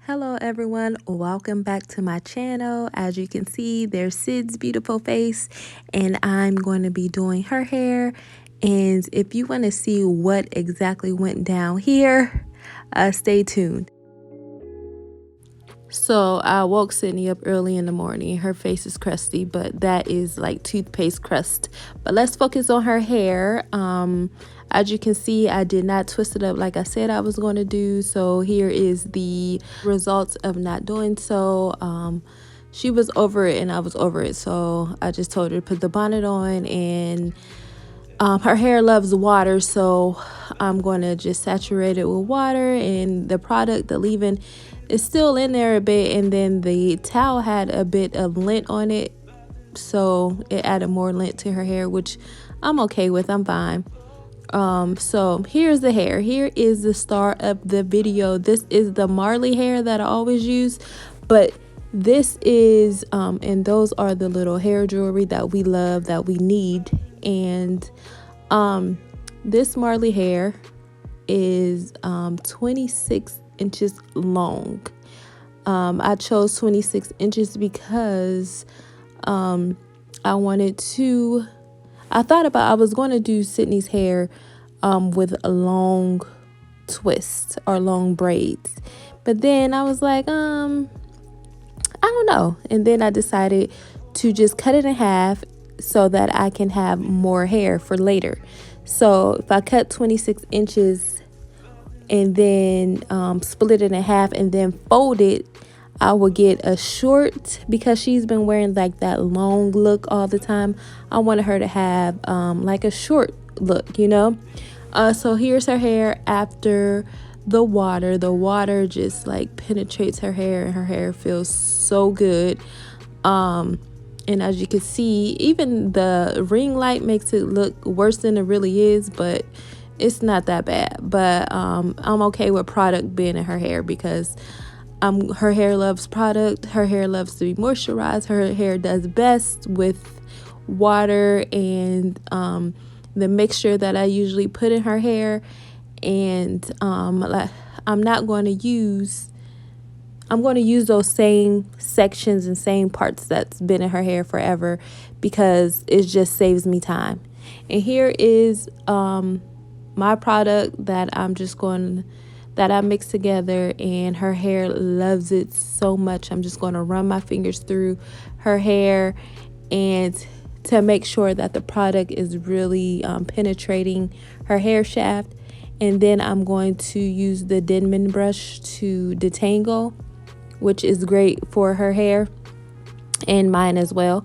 Hello everyone, welcome back to my channel. As you can see, there's Syd's beautiful face and I'm going to be doing her hair. And if you want to see what exactly went down here, stay tuned. So I woke Sydney up early in the morning. Her face is crusty, but that is like toothpaste crust. But let's focus on her hair. As you can see, I did not twist it up like I said I was going to do. So here is the results of not doing so. She was over it and I was over it. So I just told her to put the bonnet on, and her hair loves water. So I'm going to just saturate it with water, and the product, the leave-in, is still in there a bit, and then the towel had a bit of lint on it, so it added more lint to her hair, which I'm okay with. I'm fine. So here's the hair. Here is the star of the video. This is the Marley hair that I always use, but this is and those are the little hair jewelry that we love, that we need. And this Marley hair is 26 inches long. I chose 26 inches because I was going to do Sydney's hair with a long twist or long braids, but then I was like, I don't know, and then I decided to just cut it in half so that I can have more hair for later. So if I cut 26 inches and then split it in half and then fold it, I will get a short, because she's been wearing like that long look all the time. I wanted her to have like a short look, you know. So here's her hair after the water. The water just like penetrates her hair, and her hair feels so good. And as you can see, even the ring light makes it look worse than it really is, but it's not that bad. But I'm okay with product being in her hair, because her hair loves product. Her hair loves to be moisturized. Her hair does best with water and the mixture that I usually put in her hair. And I'm going to use those same sections and same parts that's been in her hair forever, because it just saves me time. And here is my product that I mixed together, and her hair loves it so much. I'm just going to run my fingers through her hair and to make sure that the product is really penetrating her hair shaft. And then I'm going to use the Denman brush to detangle, which is great for her hair and mine as well.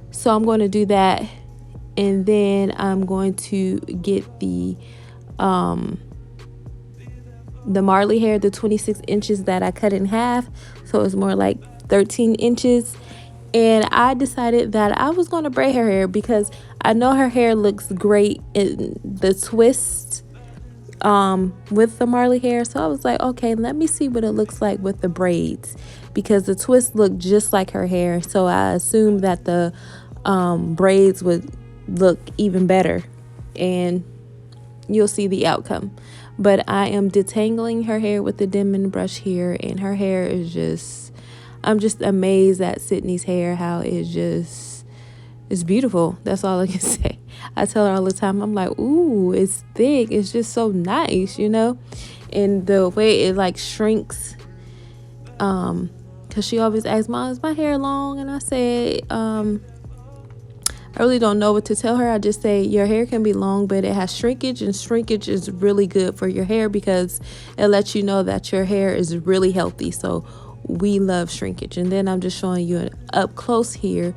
So I'm going to do that, and then I'm going to get the Marley hair, the 26 inches that I cut in half, so it's more like 13 inches. And I decided that I was going to braid her hair, because I know her hair looks great in the twist with the Marley hair. So I was like, okay, let me see what it looks like with the braids, because the twist looked just like her hair. So I assumed that the braids would look even better, and you'll see the outcome. But I am detangling her hair with the Denman brush here, and her hair is just, I'm just amazed at Sydney's hair, how it's beautiful. That's all I can say. I tell her all the time, I'm like, ooh, it's thick. It's just so nice, you know? And the way it like shrinks, because she always asks, Mom, is my hair long? And I say, I really don't know what to tell her. I just say your hair can be long, but it has shrinkage, and shrinkage is really good for your hair, because it lets you know that your hair is really healthy. So we love shrinkage. And then I'm just showing you an up close here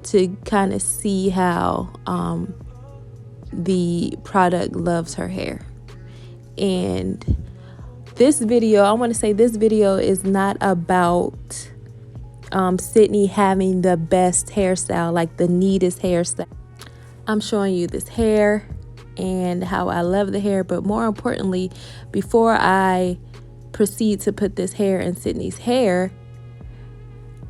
to kind of see how the product loves her hair. And this video, I want to say this video is not about Sydney having the best hairstyle, like the neatest hairstyle. I'm showing you this hair and how I love the hair, but more importantly, before I proceed to put this hair in Sydney's hair,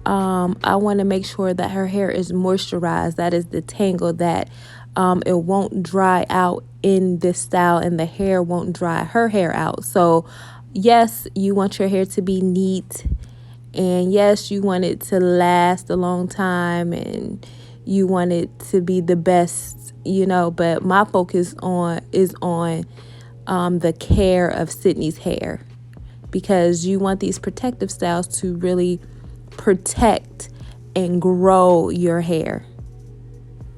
I want to make sure that her hair is moisturized, that is the tangle, that it won't dry out in this style, and the hair won't dry her hair out. So yes, you want your hair to be neat, and yes, you want it to last a long time, and you want it to be the best, but my focus is on the care of Sydney's hair, because you want these protective styles to really protect and grow your hair,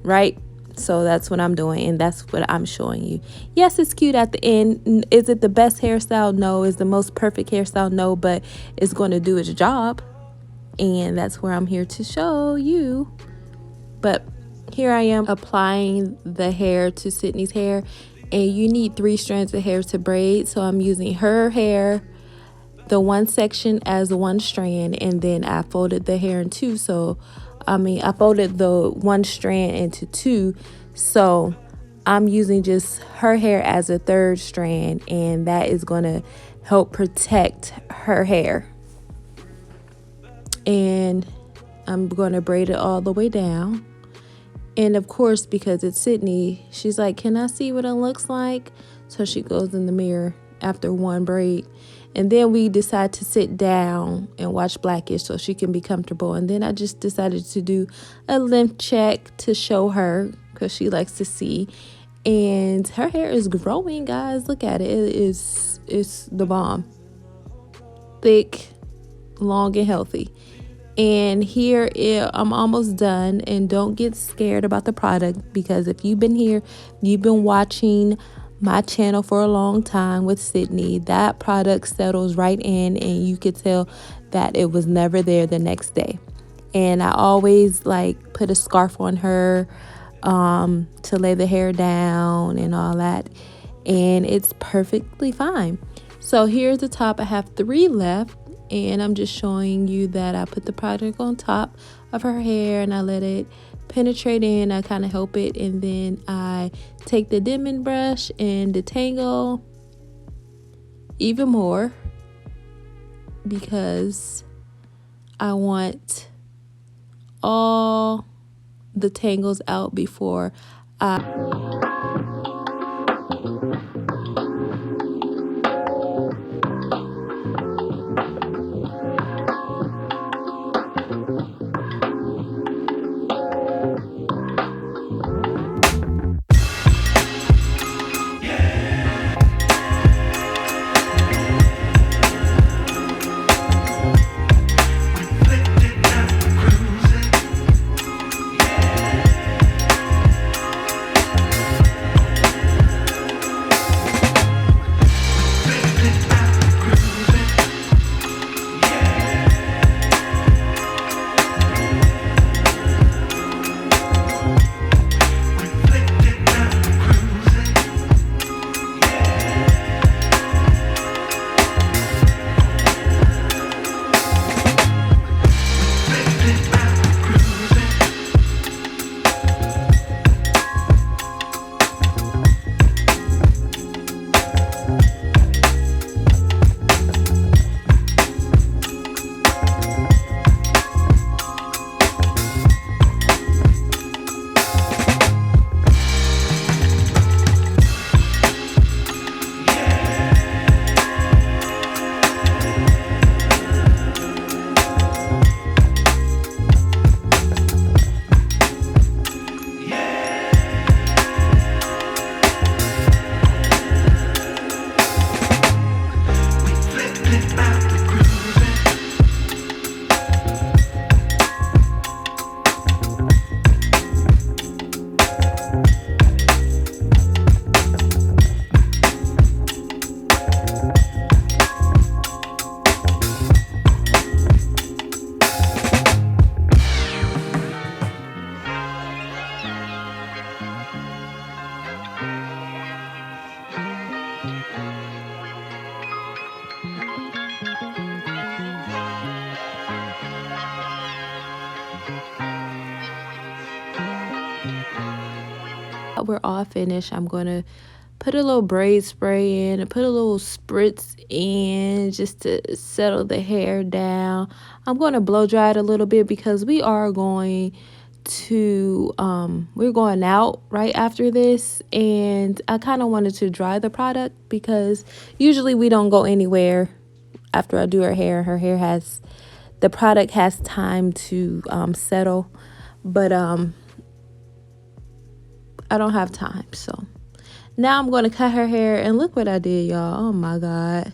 right? So that's what I'm doing, and that's what I'm showing you. Yes, it's cute at the end. Is it the best hairstyle? No. Is the most perfect hairstyle? No, but it's going to do its job, and that's where I'm here to show you. But here I am applying the hair to Sydney's hair, and you need 3 strands of hair to braid. So I'm using her hair, the one section as one strand, and then I folded the hair in 2. I folded the one strand into 2. So I'm using just her hair as a 3rd strand, and that is going to help protect her hair. And I'm going to braid it all the way down. And of course, because it's Sydney, she's like, can I see what it looks like? So she goes in the mirror after one braid. And then we decide to sit down and watch Blackish so she can be comfortable. And then I just decided to do a length check to show her, because she likes to see. And her hair is growing, guys. Look at it. It's the bomb. Thick, long, and healthy. And here I'm almost done. And don't get scared about the product, because if you've been here, you've been watching my channel for a long time with Sydney, that product settles right in, and you could tell that it was never there the next day. And I always put a scarf on her to lay the hair down and all that, and it's perfectly fine. So here's the top. I have 3 left, and I'm just showing you that I put the product on top of her hair and I let it penetrate in. I kind of help it, and then I take the dimming brush and detangle even more, because I want all the tangles out before we're all finished, I'm going to put a little braid spray in and put a little spritz in just to settle the hair down. I'm going to blow dry it a little bit because we are going to we're going out right after this, and I kind of wanted to dry the product because usually we don't go anywhere after I do her hair. The product has time to settle, but I don't have time. So now I'm going to cut her hair, and look what I did, y'all. Oh my God.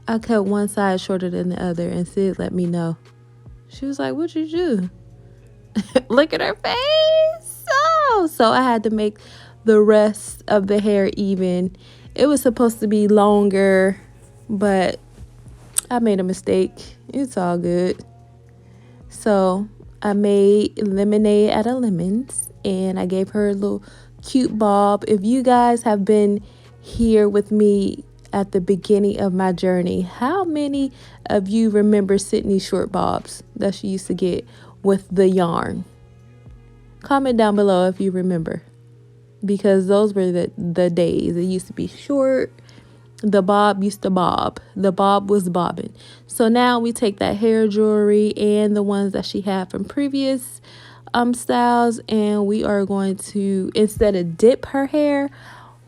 I cut one side shorter than the other, and Syd let me know. She was like, "What'd you do?" Look at her face. Oh, so I had to make the rest of the hair even. It was supposed to be longer, but I made a mistake. It's all good. So I made lemonade out of lemons, and I gave her a little cute bob. If you guys have been here with me at the beginning of my journey, how many of you remember Sydney's short bobs that she used to get with the yarn? Comment down below if you remember, because those were the days. It used to be short. The bob used to bob. The bob was bobbing. So now we take that hair jewelry and the ones that she had from previous styles, and we are going to, instead of dip her hair,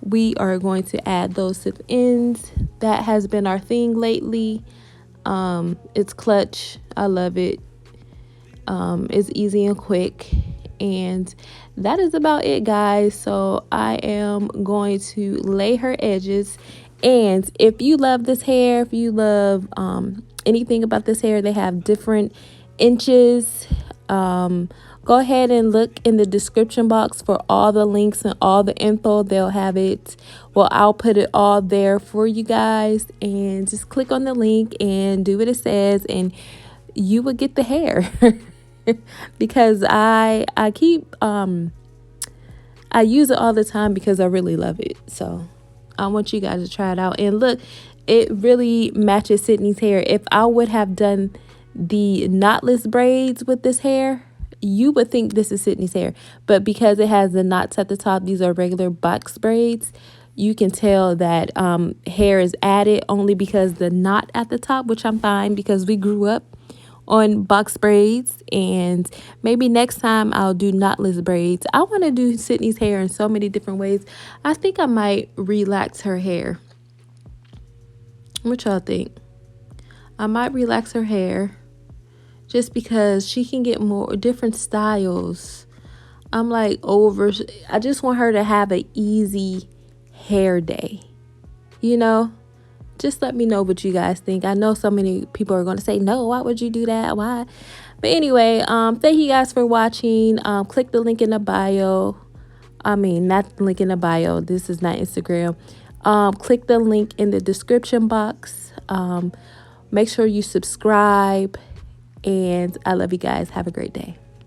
we are going to add those to the ends. That has been our thing lately. It's clutch. I love it. It's easy and quick. And that is about it, guys. So I am going to lay her edges. And if you love this hair, if you love anything about this hair, they have different inches. Go ahead and look in the description box for all the links and all the info. They'll have it. Well, I'll put it all there for you guys. And just click on the link and do what it says, and you will get the hair. Because I use it all the time because I really love it. So I want you guys to try it out. And look, it really matches Sydney's hair. If I would have done the knotless braids with this hair, you would think this is Sydney's hair. But because it has the knots at the top, these are regular box braids, you can tell that hair is added only because the knot at the top, which I'm fine because we grew up on box braids. And maybe next time I'll do knotless braids. I want to do Sydney's hair in so many different ways. I think I might relax her hair. What y'all think? I might relax her hair just because she can get more different styles. I'm like I just want her to have an easy hair day, you know. Just let me know what you guys think. I know so many people are going to say, no, why would you do that? Why? But anyway, thank you guys for watching. Click the link in the bio. I mean, not the link in the bio. This is not Instagram. Click the link in the description box. Make sure you subscribe. And I love you guys. Have a great day.